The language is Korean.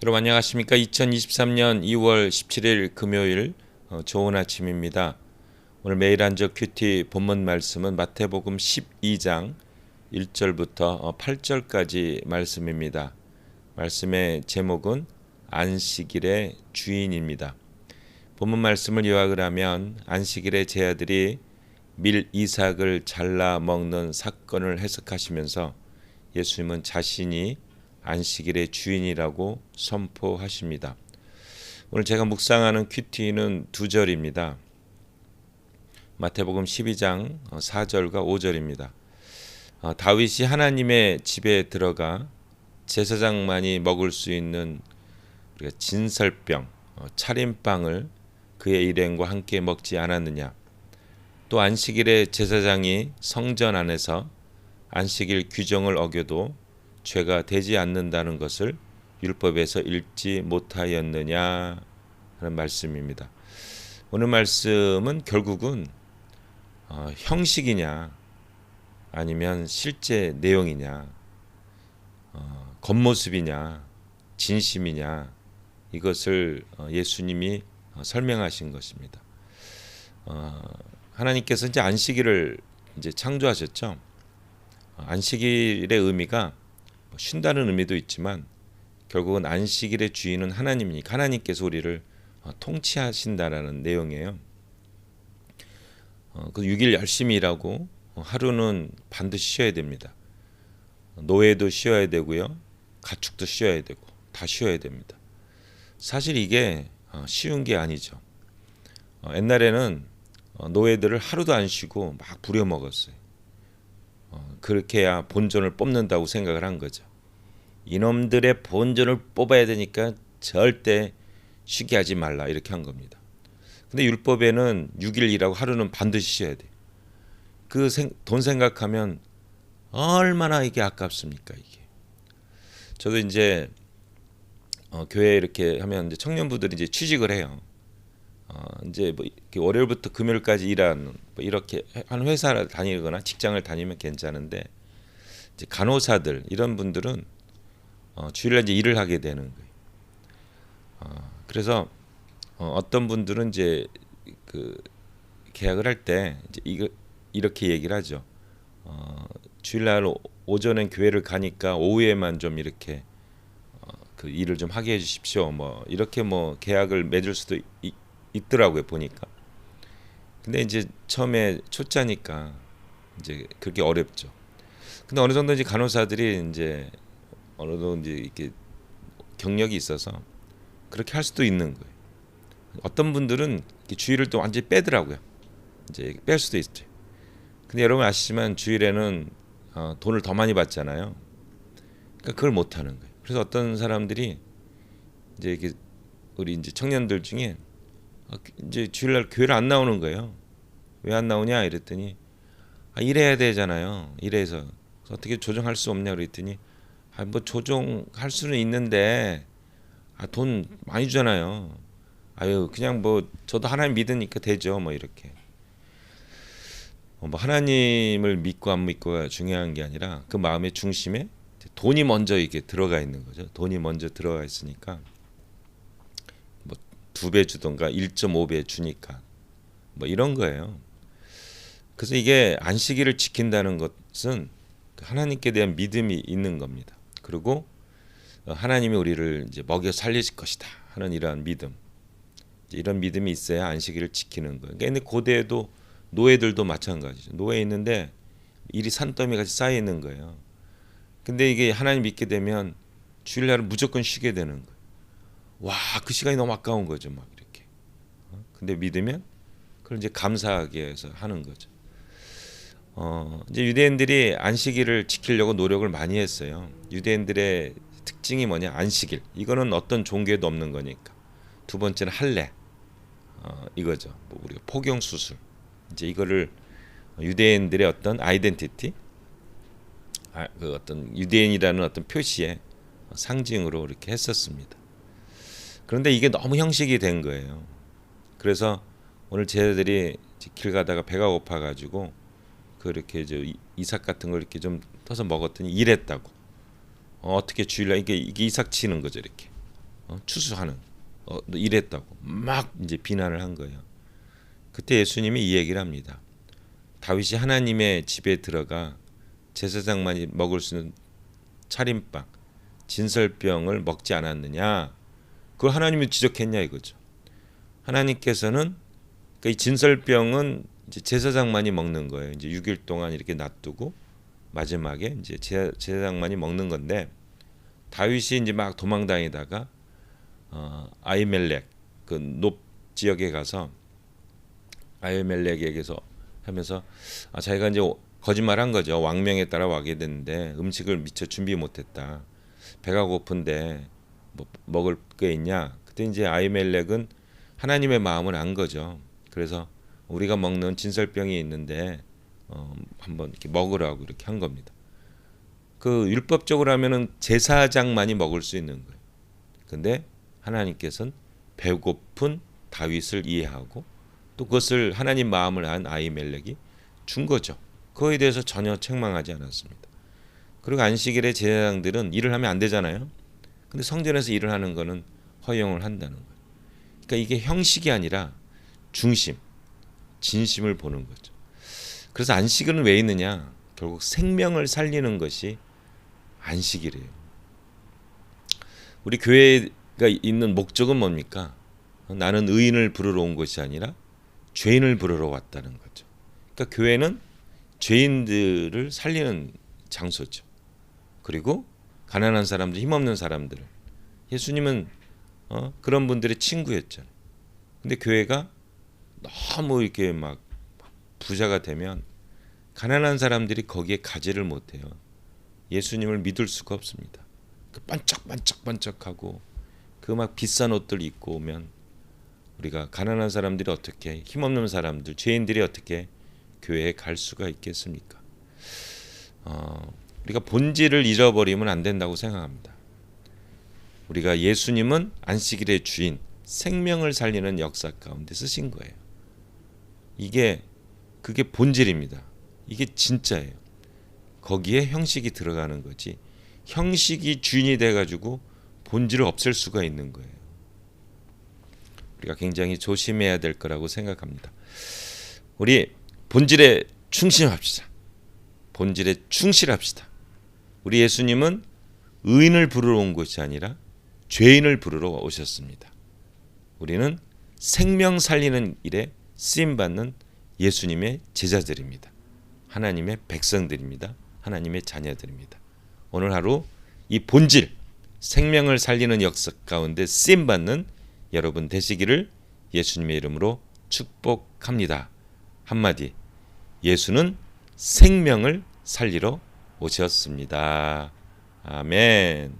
여러분 안녕하십니까? 2023년 2월 17일 금요일 좋은 아침입니다. 오늘 매일 한적 큐티 본문 말씀은 마태복음 12장 1절부터 8절까지 말씀입니다. 말씀의 제목은 안식일의 주인입니다. 본문 말씀을 요약을 하면 안식일에 제 아들이 밀 이삭을 잘라 먹는 사건을 해석하시면서 예수님은 자신이 안식일의 주인이라고 선포하십니다. 오늘 제가 묵상하는 큐티는 두 절입니다. 마태복음 12장 4절과 5절입니다. 다윗이 하나님의 집에 들어가 제사장만이 먹을 수 있는 우리가 진설병, 차림빵을 그의 일행과 함께 먹지 않았느냐. 또 안식일에 제사장이 성전 안에서 안식일 규정을 어겨도 죄가 되지 않는다는 것을 율법에서 읽지 못하였느냐 하는 말씀입니다. 오늘 말씀은 결국은 형식이냐 아니면 실제 내용이냐, 겉모습이냐 진심이냐, 이것을 예수님이 설명하신 것입니다. 하나님께서 이제 안식일을 이제 창조하셨죠. 안식일의 의미가 쉰다는 의미도 있지만 결국은 안식일의 주인은 하나님이니까 하나님께서 우리를 통치하신다라는 내용이에요. 그 6일 열심히 일하고 하루는 반드시 쉬어야 됩니다. 노예도 쉬어야 되고요, 가축도 쉬어야 되고 다 쉬어야 됩니다. 사실 이게 쉬운 게 아니죠. 옛날에는 노예들을 하루도 안 쉬고 막 부려먹었어요. 그렇게 해야 본전을 뽑는다고 생각을 한 거죠. 이놈들의 본전을 뽑아야 되니까 절대 쉬게 하지 말라, 이렇게 한 겁니다. 근데 율법에는 6일 일하고 하루는 반드시 쉬어야 돼요. 돈 생각하면 얼마나 이게 아깝습니까, 이게. 저도 이제 교회 이렇게 하면 이제 청년부들이 이제 취직을 해요. 이제 뭐 월요일부터 금요일까지 일하는 뭐 이렇게 한 회사를 다니거나 직장을 다니면 괜찮은데, 이제 간호사들 이런 분들은 주일날 이제 일을 하게 되는 거예요. 그래서 어떤 분들은 이제 그 계약을 할 때 이제 이렇게 얘기를 하죠. 주일날 오전엔 교회를 가니까 오후에만 좀 이렇게 그 일을 좀 하게 해주십시오. 뭐 이렇게 뭐 계약을 맺을 수도 있더라고요, 보니까. 근데 이제 처음에 초짜니까 이제 그렇게 어렵죠. 근데 어느 정도 이제 간호사들이 이제 어느 정도 이제 이렇게 경력이 있어서 그렇게 할 수도 있는 거예요. 어떤 분들은 주일을 또 완전히 빼더라고요. 이제 뺄 수도 있죠. 근데 여러분 아시지만 주일에는 돈을 더 많이 받잖아요. 그러니까 그걸 못 하는 거예요. 그래서 어떤 사람들이 이제 이렇게 우리 이제 청년들 중에 이제 주일날 교회를 안 나오는 거예요. 왜 안 나오냐 이랬더니 일해야 되잖아요. 일해서 어떻게 조정할 수 없냐 그랬더니 뭐 조정할 수는 있는데 돈 많이 주잖아요. 그냥 뭐 저도 하나님 믿으니까 되죠, 뭐 이렇게. 뭐 하나님을 믿고 안 믿고가 중요한 게 아니라 그 마음의 중심에 돈이 먼저 이게 들어가 있는 거죠. 돈이 먼저 들어가 있으니까 뭐 2배 주던가 1.5배 주니까 뭐 이런 거예요. 그래서 이게 안식일을 지킨다는 것은 하나님께 대한 믿음이 있는 겁니다. 그리고 하나님이 우리를 이제 먹여 살리실 것이다 하는 이러한 믿음, 이런 믿음이 있어야 안식일을 지키는 거예요. 근데 고대에도 노예들도 마찬가지죠. 노예 있는데 일이 산더미 같이 쌓여 있는 거예요. 근데 이게 하나님 믿게 되면 주일날은 무조건 쉬게 되는 거예요. 와, 그 시간이 너무 아까운 거죠, 막 이렇게. 근데 믿으면 그걸 이제 감사하게 해서 하는 거죠. 이제 유대인들이 안식일을 지키려고 노력을 많이 했어요. 유대인들의 특징이 뭐냐? 안식일. 이거는 어떤 종교에도 없는 거니까. 두 번째는 할례. 이거죠. 뭐 우리가 포경 수술. 이제 이거를 유대인들의 어떤 아이덴티티, 그 어떤 유대인이라는 어떤 표시의 상징으로 이렇게 했었습니다. 그런데 이게 너무 형식이 된 거예요. 그래서 오늘 제자들이 길 가다가 배가 고파가지고 그렇게 이제 이삭 같은 걸 이렇게 좀 떠서 먹었더니 이랬다고. 어떻게 주일날 이게 이삭 치는 거죠, 이렇게. 추수하는 너 이랬다고 막 이제 비난을 한 거예요. 그때 예수님이 이 얘기를 합니다. 다윗이 하나님의 집에 들어가 제사장만이 먹을 수 있는 차림빵, 진설병을 먹지 않았느냐? 그걸 하나님이 지적했냐 이거죠. 하나님께서는 그러니까 이 진설병은 이제 제사장만이 먹는 거예요. 이제 6일 동안 이렇게 놔두고 마지막에 이제 제사장만이 먹는 건데 다윗이 이제 막 도망다니다가 아히멜렉 그 높 지역에 가서 아히멜렉에게서 하면서 자기가 이제 거짓말한 거죠. 왕명에 따라 와게 됐는데 음식을 미처 준비 못했다. 배가 고픈데 뭐 먹을 게 있냐? 그때 이제 아히멜렉은 하나님의 마음을 안 거죠. 그래서 우리가 먹는 진설병이 있는데 한번 이렇게 먹으라고 이렇게 한 겁니다. 그 율법적으로 하면은 제사장만이 먹을 수 있는 거예요. 근데 하나님께서는 배고픈 다윗을 이해하고 또 그것을 하나님 마음을 안 아히멜렉이 준 거죠. 그거에 대해서 전혀 책망하지 않았습니다. 그리고 안식일에 제사장들은 일을 하면 안 되잖아요. 근데 성전에서 일을 하는 거는 허용을 한다는 거예요. 그러니까 이게 형식이 아니라 중심, 진심을 보는 거죠. 그래서 안식일은 왜 있느냐? 결국 생명을 살리는 것이 안식일이에요. 우리 교회가 있는 목적은 뭡니까? 나는 의인을 부르러 온 것이 아니라 죄인을 부르러 왔다는 거죠. 그러니까 교회는 죄인들을 살리는 장소죠. 그리고 가난한 사람들, 힘없는 사람들. 예수님은 그런 분들의 친구였잖아요. 근데 교회가 너무 이렇게 막 부자가 되면 가난한 사람들이 거기에 가지를 못해요. 예수님을 믿을 수가 없습니다. 그 반짝반짝반짝하고 그 막 비싼 옷들 입고 오면 우리가 가난한 사람들이 어떻게, 힘없는 사람들, 죄인들이 어떻게 교회에 갈 수가 있겠습니까? 우리가 본질을 잃어버리면 안 된다고 생각합니다. 우리가 예수님은 안식일의 주인, 생명을 살리는 역사 가운데 쓰신 거예요. 그게 본질입니다. 이게 진짜예요. 거기에 형식이 들어가는 거지. 형식이 주인이 돼가지고 본질을 없앨 수가 있는 거예요. 우리가 굉장히 조심해야 될 거라고 생각합니다. 우리 본질에 충실합시다. 본질에 충실합시다. 우리 예수님은 의인을 부르러 온 것이 아니라 죄인을 부르러 오셨습니다. 우리는 생명 살리는 일에 쓰임받는 예수님의 제자들입니다. 하나님의 백성들입니다. 하나님의 자녀들입니다. 오늘 하루 이 본질, 생명을 살리는 역사 가운데 쓰임받는 여러분 되시기를 예수님의 이름으로 축복합니다. 한마디, 예수는 생명을 살리러 오셨습니다. 아멘.